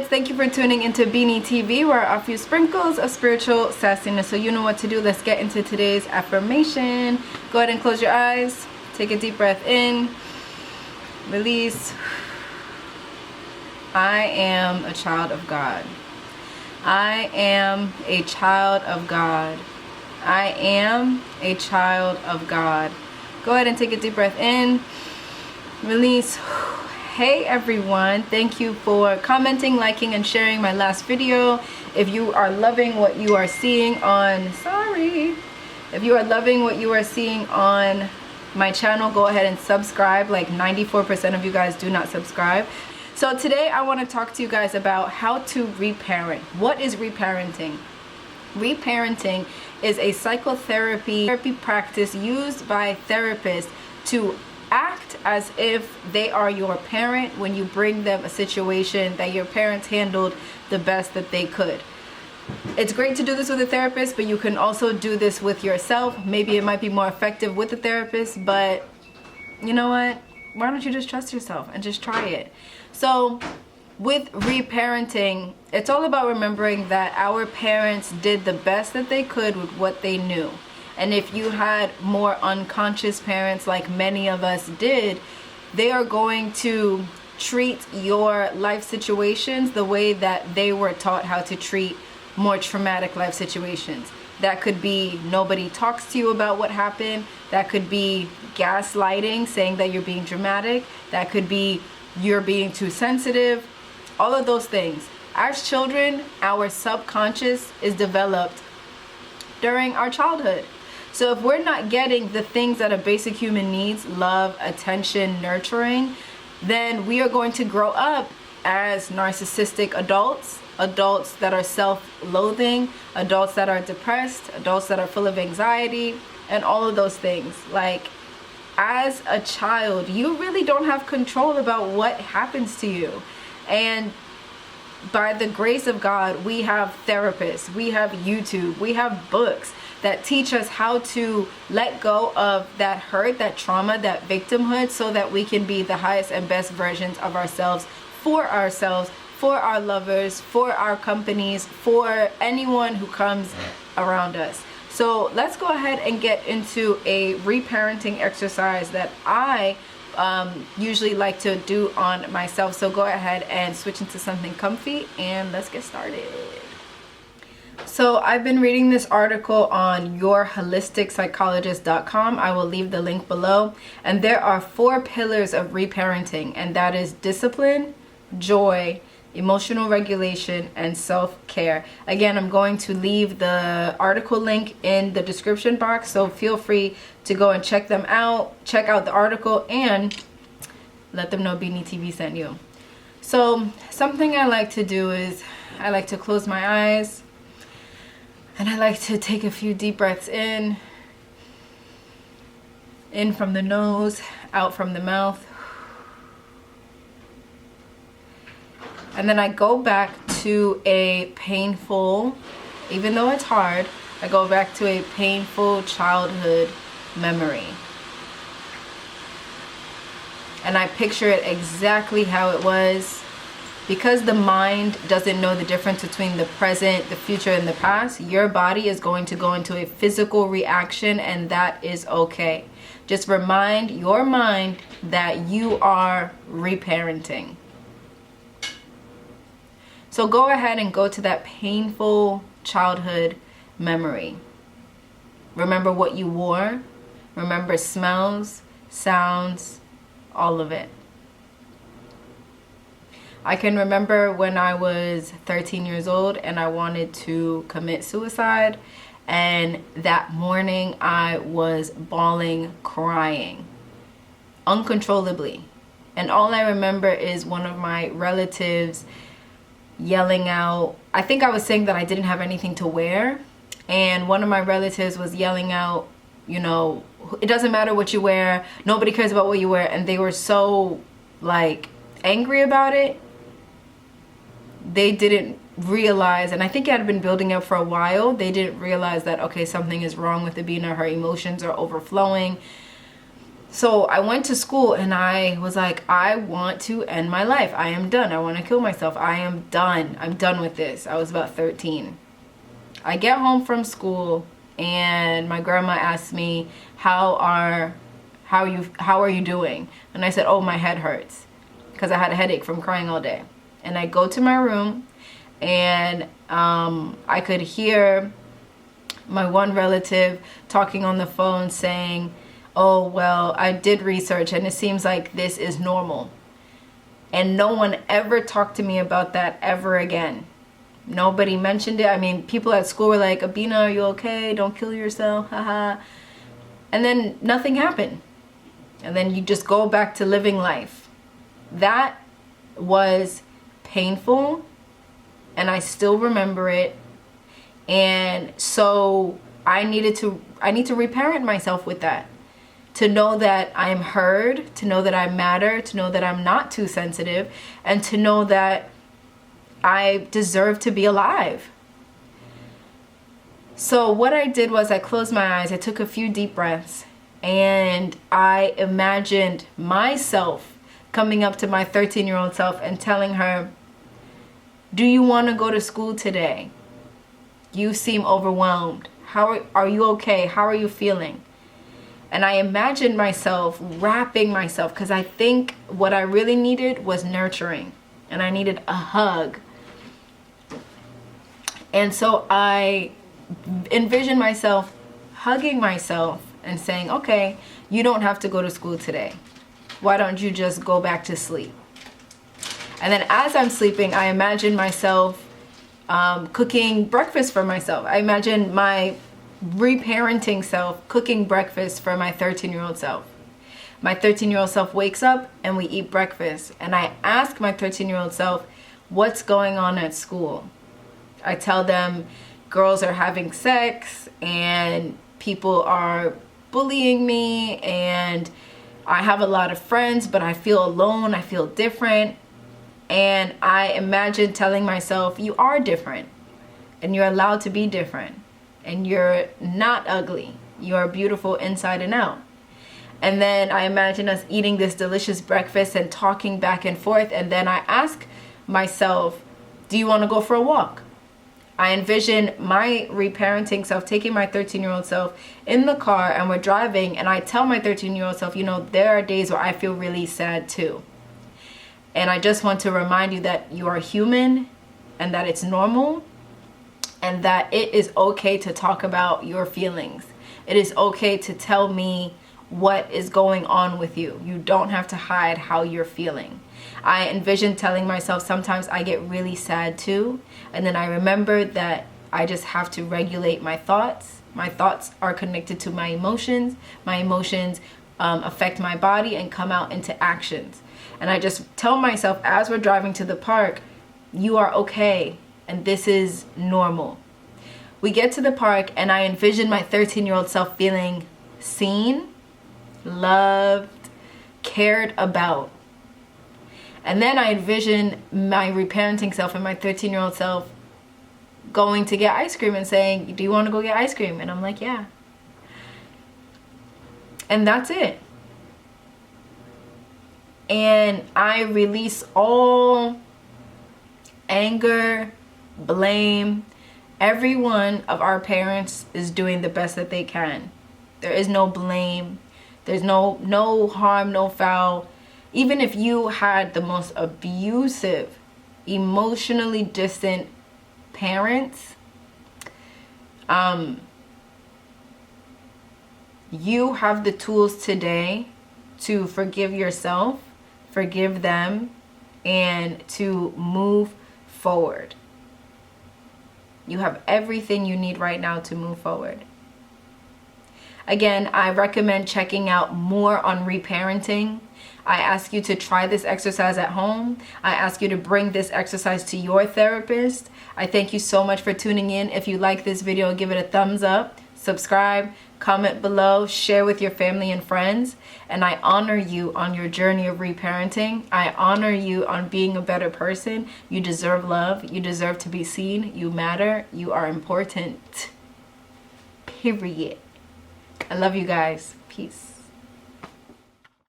guys, thank you for tuning into BeenieTV, where I offer you sprinkles of spiritual sassiness. So you know what to do. Let's get into today's affirmation. Go ahead and close your eyes. Take a deep breath in. Release. I am a child of God. I am a child of God. I am a child of God. Go ahead and take a deep breath in. Release. Hey everyone, thank you for commenting, liking, and sharing my last video. If you are loving what you are seeing on, if you are loving what you are seeing on my channel, go ahead and subscribe. Like 94% of you guys do not subscribe. So today I want to talk to you guys about how to reparent. What is reparenting? Reparenting is a psychotherapy practice used by therapists to act as if they are your parent when you bring them a situation that your parents handled the best that they could. It's great to do this with a therapist, but you can also do this with yourself. Maybe it might be more effective with a therapist, but you know what? Why don't you just trust yourself and just try it? So with reparenting, it's all about remembering that our parents did the best that they could with what they knew. And if you had more unconscious parents, like many of us did, they are going to treat your life situations the way that they were taught how to treat more traumatic life situations. That could be nobody talks to you about what happened. That could be gaslighting, saying that you're being dramatic. That could be you're being too sensitive. All of those things. As children, our subconscious is developed during our childhood. So if we're not getting the things that are basic human needs, love, attention, nurturing, then we are going to grow up as narcissistic adults, adults that are self-loathing, adults that are depressed, adults that are full of anxiety, and all of those things. Like, as a child, you really don't have control about what happens to you. And by the grace of God, we have therapists, we have YouTube, we have books that teach us how to let go of that hurt, that trauma, that victimhood, so that we can be the highest and best versions of ourselves, for our lovers, for our companies, for anyone who comes around us. So let's go ahead and get into a reparenting exercise that I usually like to do on myself. So go ahead and switch into something comfy and let's get started. So I've been reading this article on yourholisticpsychologist.com. I will leave the link below. And there are 4 pillars of reparenting, and that is discipline, joy, emotional regulation, and self-care. Again, I'm going to leave the article link in the description box, so feel free to go and check them out, check out the article, and let them know BeenieTV sent you. So something I like to do is I like to close my eyes and I like to take a few deep breaths in from the nose, out from the mouth. And then I go back to a painful, even though it's hard, I go back to a painful childhood memory. And I picture it exactly how it was. Because the mind doesn't know the difference between the present, the future, and the past, your body is going to go into a physical reaction, and that is okay. Just remind your mind that you are reparenting. So go ahead and go to that painful childhood memory. Remember what you wore. Remember smells, sounds, all of it. I can remember when I was 13 years old and I wanted to commit suicide. And that morning I was bawling, crying uncontrollably. And all I remember is one of my relatives yelling out. I think I was saying that I didn't have anything to wear. And one of my relatives was yelling out, you know, it doesn't matter what you wear. Nobody cares about what you wear. And they were so like angry about it. They didn't realize, and I think it had been building up for a while, they didn't realize that, okay, something is wrong with Abina. Her emotions are overflowing. So I went to school and I was like, I want to end my life. I am done. I want to kill myself. I am done. I'm done with this. I was about 13. I get home from school and my grandma asked me, how are you doing? And I said, oh, my head hurts, because I had a headache from crying all day. And I go to my room and I could hear my one relative talking on the phone saying, oh, well, I did research and it seems like this is normal. And no one ever talked to me about that ever again. Nobody mentioned it. I mean, people at school were like, Abina, are you okay? Don't kill yourself, haha. And then nothing happened. And then you just go back to living life. That was painful, and I still remember it. And so I need to reparent myself with that. To know that I am heard, to know that I matter, to know that I'm not too sensitive, and to know that I deserve to be alive. So what I did was I closed my eyes, I took a few deep breaths, and I imagined myself coming up to my 13-year-old self and telling her, do you want to go to school today? You seem overwhelmed. Are you okay? How are you feeling? And I imagined myself wrapping myself, because I think what I really needed was nurturing, and I needed a hug. And so I envisioned myself hugging myself and saying, okay, you don't have to go to school today. Why don't you just go back to sleep? And then as I'm sleeping, I imagine myself cooking breakfast for myself. I imagine my reparenting self cooking breakfast for my 13-year-old self. My 13-year-old self wakes up and we eat breakfast. And I ask my 13-year-old self, what's going on at school? I tell them girls are having sex and people are bullying me, and I have a lot of friends, but I feel alone, I feel different. And I imagine telling myself, you are different and you're allowed to be different, and you're not ugly. You are beautiful inside and out. And then I imagine us eating this delicious breakfast and talking back and forth. And then I ask myself, do you want to go for a walk? I envision my reparenting self taking my 13-year-old self in the car, and we're driving, and I tell my 13-year-old self, you know, there are days where I feel really sad too. And I just want to remind you that you are human and that it's normal, and that it is okay to talk about your feelings. It is okay to tell me what is going on with you. You don't have to hide how you're feeling. I envision telling myself sometimes I get really sad too, and then I remember that I just have to regulate my thoughts. My thoughts are connected to my emotions. My emotions affect my body and come out into actions. And I just tell myself as we're driving to the park, you are okay and this is normal. We get to the park and I envision my 13-year-old self feeling seen, loved, cared about. And then I envision my reparenting self and my 13-year-old self going to get ice cream and saying, do you want to go get ice cream? And I'm like, yeah. And that's it. And I release all anger, blame. Every one of our parents is doing the best that they can. There is no blame. There's no harm, no foul. Even if you had the most abusive, emotionally distant parents, you have the tools today to forgive yourself, forgive them, and to move forward. You have everything you need right now to move forward. Again, I recommend checking out more on reparenting. I ask you to try this exercise at home. I ask you to bring this exercise to your therapist. I thank you so much for tuning in. If you like this video, give it a thumbs up, subscribe, comment below, share with your family and friends. And I honor you on your journey of reparenting. I honor you on being a better person. You deserve love. You deserve to be seen. You matter. You are important. Period. I love you guys. Peace.